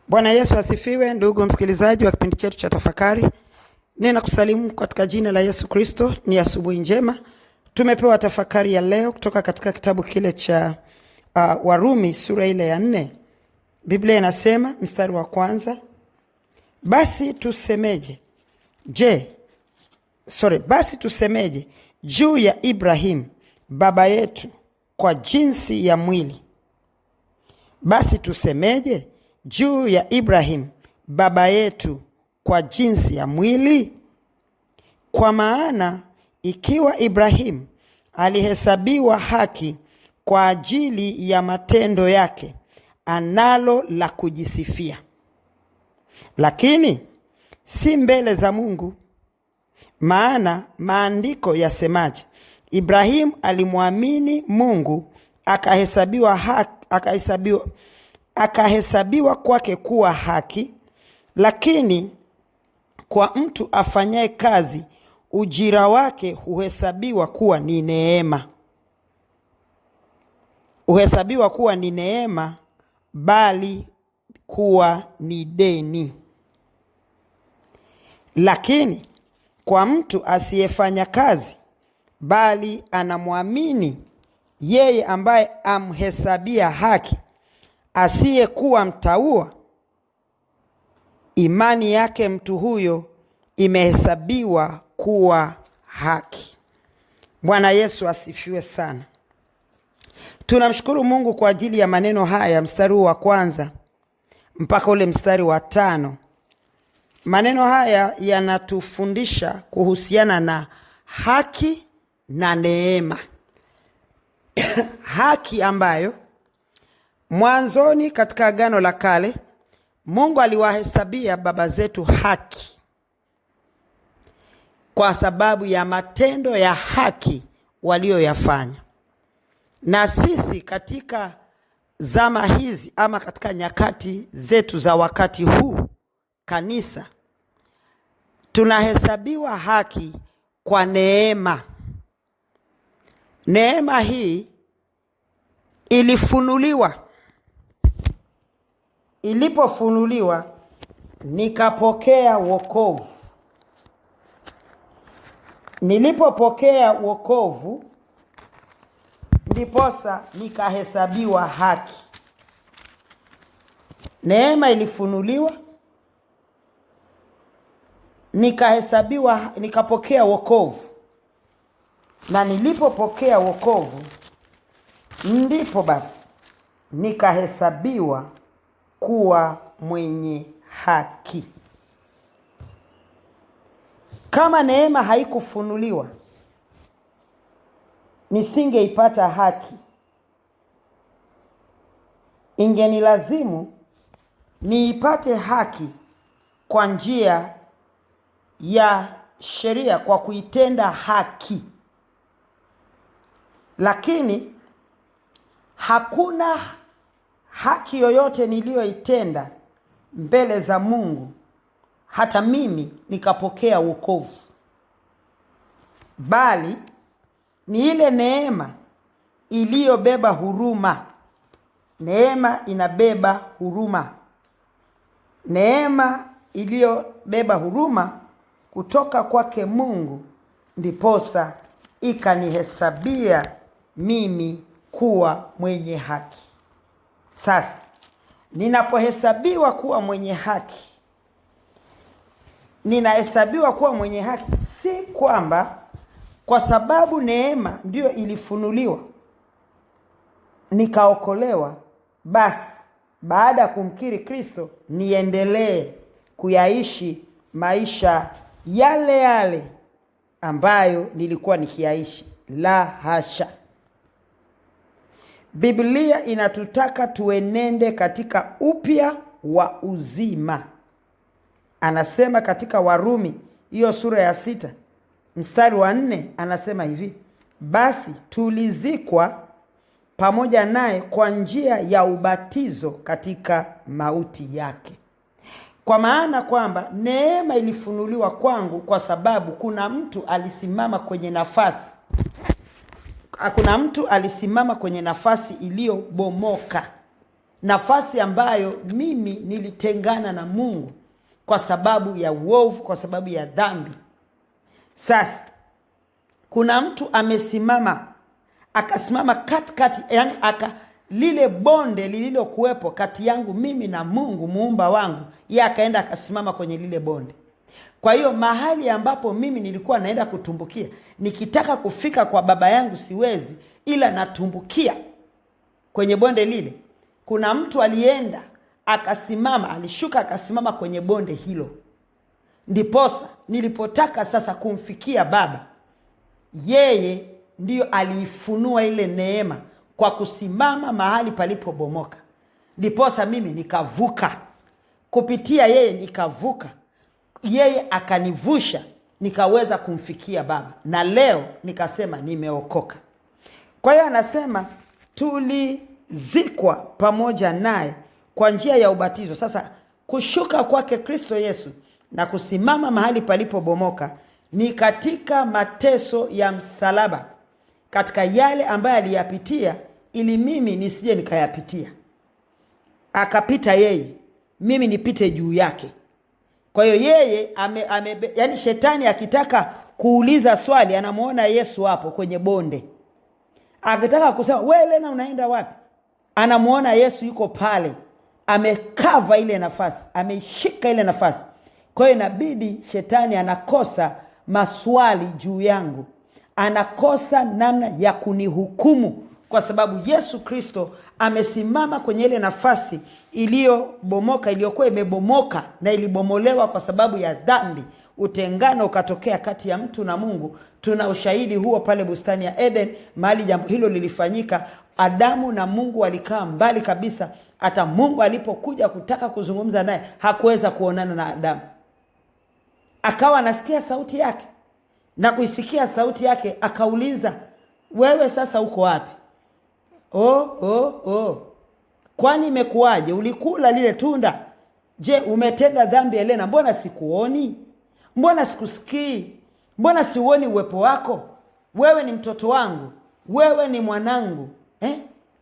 Bwana Yesu asifiwe. Ndugu msikilizaji wa kipindi chetu cha tafakari, ninakusalimu katika jina la Yesu Kristo. Ni asubuhi njema. Tumepewa tafakari ya leo kutoka katika kitabu kile cha Warumi sura ile ya 4. Biblia inasema mstari wa kwanza, basi tusemeje juu ya Ibrahim baba yetu kwa jinsi ya mwili? Basi tusemeje juu ya Ibrahim baba yetu kwa jinsi ya mwili? Kwa maana ikiwa Ibrahim alihesabiwa haki kwa ajili ya matendo yake, analo la kujisifia, lakini si mbele za Mungu. Maana maandiko yasemaje? Ibrahim alimwamini Mungu, akahesabiwa kwake kuwa haki. Lakini kwa mtu afanyaye kazi, ujira wake huhesabiwa kuwa ni neema. Huhesabiwa kuwa ni neema, bali kuwa ni deni. Lakini kwa mtu asiyefanya kazi, bali anamwamini yeye ambaye amhesabia haki, asiyekuwa mtauwa, imani yake mtu huyo imehesabiwa kuwa haki. Bwana Yesu asifiwe sana. Tunamshukuru Mungu kwa ajili ya maneno haya, mstari wa kwanza mpaka ule mstari wa 5. Maneno haya yanatufundisha kuhusiana na haki na neema. Haki ambayo mwanzoni katika Agano la Kale Mungu aliwahesabia baba zetu haki kwa sababu ya matendo ya haki walioyafanya. Na sisi katika zama hizi ama katika nyakati zetu za wakati huu, kanisa, tunahesabiwa haki kwa neema. Neema hii ilifunuliwa. Ilipofunuliwa, nikapokea wokovu. Nilipopokea wokovu, ndiposa nikahesabiwa haki. Neema ilifunuliwa, nikapokea wokovu. Na nilipopokea wokovu, ndipo basi nikahesabiwa kuwa mwenye haki. Kama neema haikufunuliwa, nisingeipata haki. Ingenilazimu niipate haki kwa njia ya sheria, kwa kuitenda haki. Lakini hakuna haki yoyote niliyoitenda mbele za Mungu hata mimi nikapokea wokovu, bali ni ile neema iliyobeba huruma. Neema inabeba huruma. Neema iliyobeba huruma kutoka kwake Mungu, ndiposa ikanihesabia mimi kuwa mwenye haki. Sasa ninapohesabiwa kuwa mwenye haki, ninahesabiwa kuwa mwenye haki si kwamba kwa sababu neema ndio ilifunuliwa nikaokolewa, basi baada ya kumkiri Kristo niendelee kuyaishi maisha yale yale ambayo nilikuwa nikiyaishi. La hasha. Biblia inatutaka tuenende katika upya wa uzima. Anasema katika Warumi hiyo sura ya 6 mstari wa 4, anasema hivi: basi tulizikwa pamoja naye kwa njia ya ubatizo katika mauti yake. Kwa maana kwamba neema ilifunuliwa kwangu kwa sababu kuna mtu alisimama kwenye nafasi. Kuna mtu alisimama kwenye nafasi iliyobomoka. nafasi ambayo mimi nilitengana na Mungu kwa sababu ya uovu, kwa sababu ya dhambi. Sasa kuna mtu amesimama, akasimama katikati, yani lile bonde lililokuwepo kati yangu mimi na Mungu muumba wangu, yeye akaenda akasimama kwenye lile bonde. Kwa hiyo mahali ambapo mimi nilikuwa naenda kutumbukia, nikitaka kufika kwa baba yangu siwezi, ila natumbukia kwenye bonde lile. Kuna mtu alienda akasimama, alishuka akasimama kwenye bonde hilo. Ndiposa nilipotaka sasa kumfikia baba, yeye ndiyo aliifunua ile neema kwa kusimama mahali palipobomoka. Ndiposa mimi nikavuka kupitia yeye, nikavuka yeye akanivusha, nikaweza kumfikia baba, na leo nikasema nimeokoka. Kwa hiyo anasema tulizikwa pamoja naye kwa njia ya ubatizo. Sasa kushuka kwake Kristo Yesu na kusimama mahali palipobomoka ni katika mateso ya msalaba, katika yale ambayo aliyapitia ili mimi nisije nikayapitia. Akapita yeye, mimi nipite juu yake. Kwa hiyo yeye yani shetani akitaka kuuliza swali, anamuona Yesu hapo kwenye bonde. Akitaka kusema wewe Lena unaenda wapi, anamuona Yesu yuko pale, amekava ile nafasi, ameishika ile nafasi. Kwa hiyo inabidi shetani anakosa maswali juu yangu, anakosa namna ya kunihukumu, kwa sababu Yesu Kristo amesimama kwenye ile nafasi iliyobomoka, iliyokuwa imebomoka na ilibomolewa kwa sababu ya dhambi. Utengano ukatokea kati ya mtu na Mungu. Tuna ushahidi huo pale bustani ya Eden, mahali jambo hilo lilifanyika. Adamu na Mungu walikaa mbali kabisa. Hata Mungu alipokuja kutaka kuzungumza naye, hakuweza kuonana na Adamu. Akawa anasikia sauti yake, na kuisikia sauti yake akauliza, wewe sasa uko wapi? Kwani imekuwaje? Ulikula lile tunda? Je, umetenda dhambi Elena? Mbona sikuoni? Mbona sikusikii? Mbona siuoni uwepo wako? Wewe ni mtoto wangu, wewe ni mwanangu,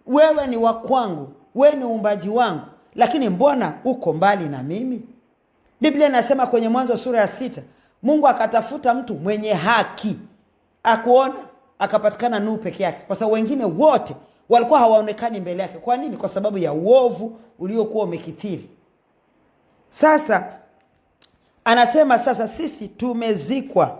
wewe ni wa kwangu, wewe ni uumbaji wangu, lakini mbona uko mbali na mimi? Biblia inasema kwenye Mwanzo sura ya 6, Mungu akatafuta mtu mwenye haki, akuona, akapatikana Nuhu peke yake, kwa sababu wengine wote walikuwa hawaonekani mbele yake. Kwa nini? Kwa sababu ya uovu uliokuwa umekithiri. Sasa anasema sasa sisi tumezikwa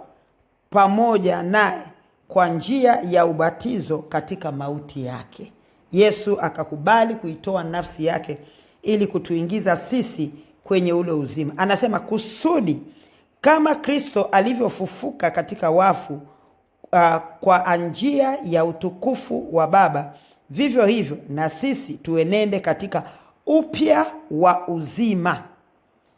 pamoja naye kwa njia ya ubatizo katika mauti yake. Yesu akakubali kuitoa nafsi yake ili kutuingiza sisi kwenye ule uzima. Anasema kusudi kama Kristo alivyofufuka katika wafu kwa njia ya utukufu wa Baba, vivyo hivyo na sisi tuenende katika upya wa uzima.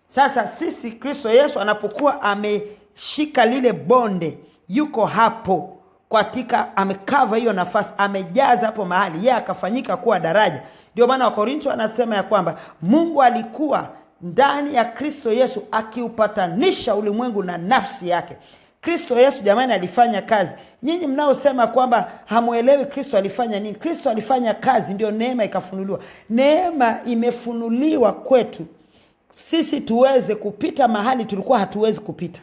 Sasa sisi, Kristo Yesu anapokuwa ameshika lile bonde, yuko hapo katika, amekava hiyo nafasi, amejaza hapo mahali, yeye akafanyika kuwa daraja. Ndio maana Wakorintho anasema ya kwamba Mungu alikuwa ndani ya Kristo Yesu akiupatanisha ulimwengu na nafsi yake. Kristo Yesu jamani alifanya kazi. Nyinyi mnaosema kwamba hamuelewi Kristo alifanya nini, Kristo alifanya kazi, ndio neema ikafunuliwa. Neema imefunuliwa kwetu sisi tuweze kupita mahali tulikuwa hatuwezi kupita.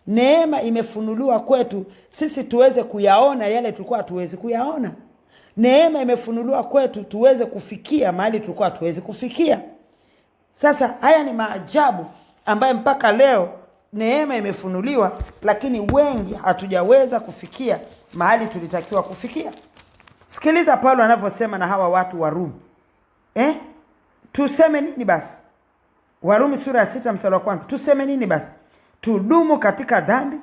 Neema imefunuliwa kwetu sisi tuweze kuyaona yale tulikuwa hatuwezi kuyaona. Neema imefunuliwa kwetu tuweze kufikia mahali tulikuwa hatuwezi kufikia. Sasa haya ni maajabu ambayo mpaka leo neema imefunuliwa, lakini wengi hatujaweza kufikia mahali tulitakiwa kufikia. Sikiliza Paulo anavyosema na hawa watu wa Rumi. Tuseme nini basi? Warumi sura ya 6 mstari wa 1. Tuseme nini basi? Tudumu katika dhambi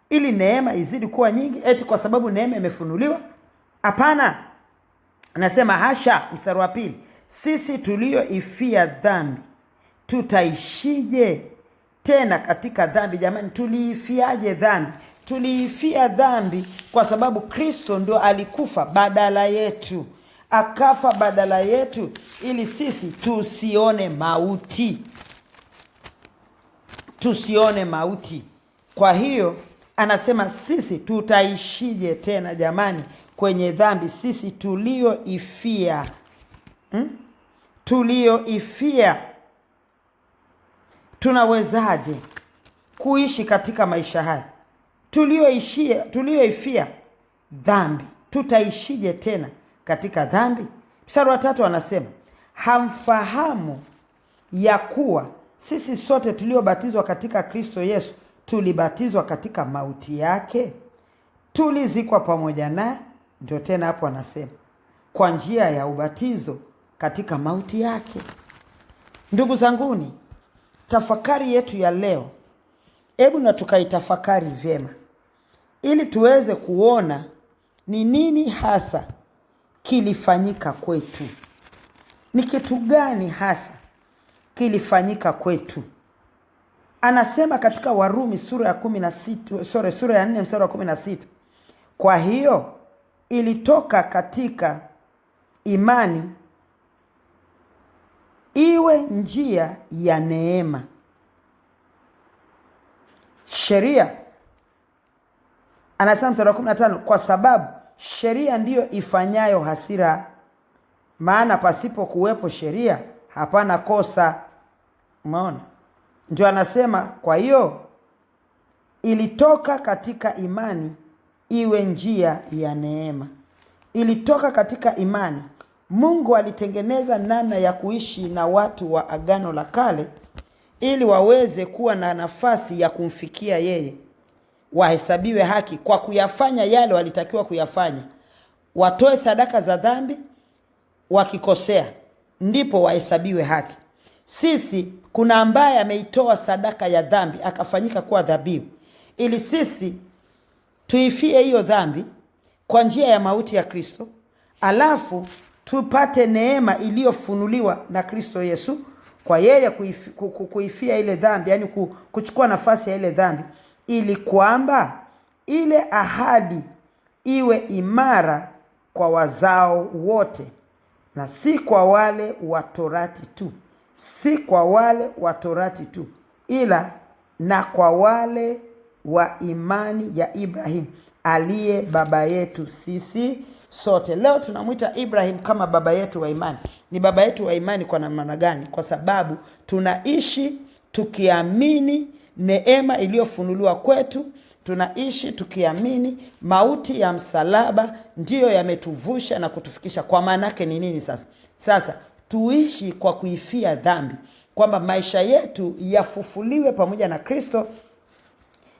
ili neema izidi kuwa nyingi, eti kwa sababu neema imefunuliwa? Hapana. Anasema hasha, mstari wa 2. Sisi tulioifia dhambi tutaishije tena katika dhambi? Jamani, tuliifiaje dhambi? Tuliifia dhambi kwa sababu Kristo ndio alikufa badala yetu. Akafa badala yetu ili sisi tusione mauti. Tusione mauti. Kwa hiyo anasema sisi tutaishije tena jamani kwenye dhambi, sisi tulioifia tulioifia, tunawezaje kuishi katika maisha haya? Tulioifia dhambi, tutaishije tena katika dhambi? Mstari wa 3 anasema, hamfahamu ya kuwa sisi sote tuliobatizwa katika Kristo Yesu tulibatizwa katika mauti yake, tulizikwa pamoja naye. Ndio tena hapo anasema kwa njia ya ubatizo katika mauti yake. Ndugu zanguni, tafakari yetu ya leo, hebu na tukaitafakari vyema ili tuweze kuona ni nini hasa kilifanyika kwetu. Ni kitu gani hasa kilifanyika kwetu? Anasema katika Warumi sura ya 16, sura ya 4 mstari wa 16, kwa hiyo ilitoka katika imani iwe njia ya neema. Sheria, anasema mstari wa 15, kwa sababu sheria ndiyo ifanyayo hasira, maana pasipo kuwepo sheria hapana kosa. Umeona? Ndio anasema kwa hiyo ilitoka katika imani iwe njia ya neema. Ilitoka katika imani. Mungu alitengeneza namna ya kuishi na watu wa Agano la Kale ili waweze kuwa na nafasi ya kumfikia yeye, wahesabiwe haki kwa kuyafanya yale walitakiwa kuyafanya. Watoe sadaka za dhambi, wakikosea ndipo wahesabiwe haki. Sisi kuna ambaye ameitoa sadaka ya dhambi akafanyika kuwa dhabihu ili sisi tuifie hiyo dhambi kwa njia ya mauti ya Kristo, alafu tupate neema iliyofunuliwa na Kristo Yesu kwa yeye kuifia ile dhambi, yani kuchukua nafasi ya ile dhambi, ili kwamba ile ahadi iwe imara kwa wazao wote, na si kwa wale wa Torati tu, si kwa wale wa Torati tu, ila na kwa wale wa imani ya Ibrahim aliye baba yetu sisi sote. Leo tunamuita Ibrahim kama baba yetu wa imani. Ni baba yetu wa imani kwa namna gani? Kwa sababu tunaishi tukiamini neema iliyofunuliwa kwetu. Tunaishi tukiamini mauti ya msalaba ndiyo yametuvusha na kutufikisha. Kwa maana yake ni nini sasa? Sasa tuishi kwa kuifia dhambi, kwamba maisha yetu yafufuliwe pamoja na Kristo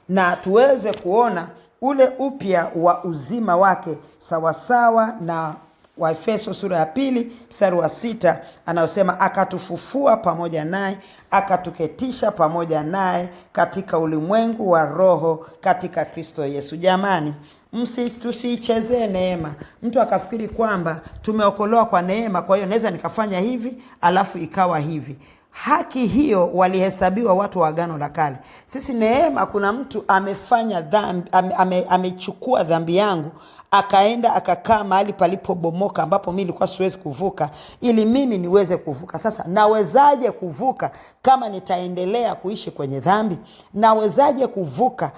na tuweze kuona ule upya wa uzima wake, sawasawa na Waefeso sura ya 2 mstari wa 6 anaosema, akatufufua pamoja naye, akatuketisha pamoja naye katika ulimwengu wa roho katika Kristo Yesu. Jamani, tusiichezee neema. Mtu akafikiri kwamba tumeokolewa kwa neema, kwa hiyo naweza nikafanya hivi alafu ikawa hivi. Haki hiyo walihesabiwa watu wa Agano la Kale. Sisi neema, kuna mtu amefanya dhambi, amechukua dhambi yangu, akaenda akakaa mahali palipobomoka ambapo mimi nilikuwa siwezi kuvuka, ili mimi niweze kuvuka. Sasa nawezaje kuvuka kama nitaendelea kuishi kwenye dhambi? Nawezaje kuvuka?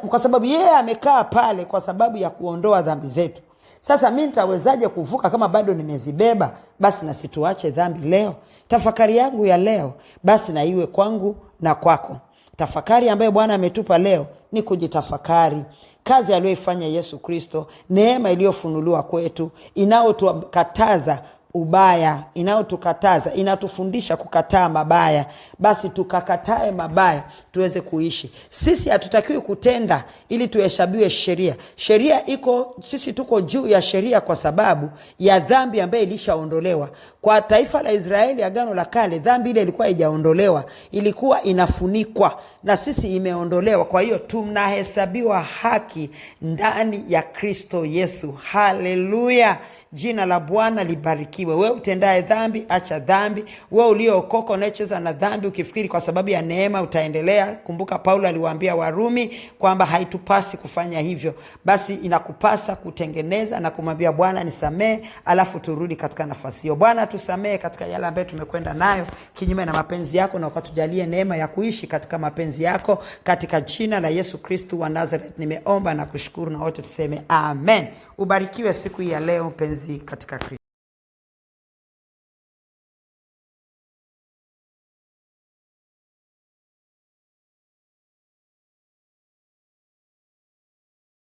Kwa sababu yeye amekaa pale kwa sababu ya kuondoa dhambi zetu. Sasa mimi nitawezaje kuvuka kama bado nimezibeba? Basi na situache dhambi leo. Tafakari yangu ya leo basi na iwe kwangu na kwako. Tafakari ambayo Bwana ametupa leo ni kujitafakari kazi aliyoifanya Yesu Kristo, neema iliyofunuliwa kwetu, inayotukataza ubaya, inayotukataza, inatufundisha kukataa mabaya. Basi tukakatae mabaya tuweze kuishi. Sisi hatutakiwi kutenda ili tuhesabiwe sheria. Sheria iko, sisi tuko juu ya sheria kwa sababu ya dhambi ambayo ilishaondolewa. Kwa taifa la Israeli Agano la Kale, dhambi ile ilikuwa haijaondolewa, ilikuwa inafunikwa, na sisi imeondolewa. Kwa hiyo tunahesabiwa haki ndani ya Kristo Yesu. Haleluya! Jina la Bwana libarikiwe. Wewe utendaye dhambi, acha dhambi. Wewe uliokoka unayecheza na dhambi ukifikiri kwa sababu ya neema utaendelea, kumbuka Paulo aliwaambia Warumi kwamba haitupasi kufanya hivyo. Basi inakupasa kutengeneza na kumwambia Bwana nisamee, alafu turudi katika nafasi hiyo. Bwana tusamee katika yale ambayo tumekwenda nayo kinyume na mapenzi yako, na ukatujalie neema ya kuishi katika mapenzi yako, katika jina la Yesu Kristo wa Nazareth nimeomba na kushukuru, na wote tuseme amen. Ubarikiwe siku hii ya leo mpenzi katika Kristo.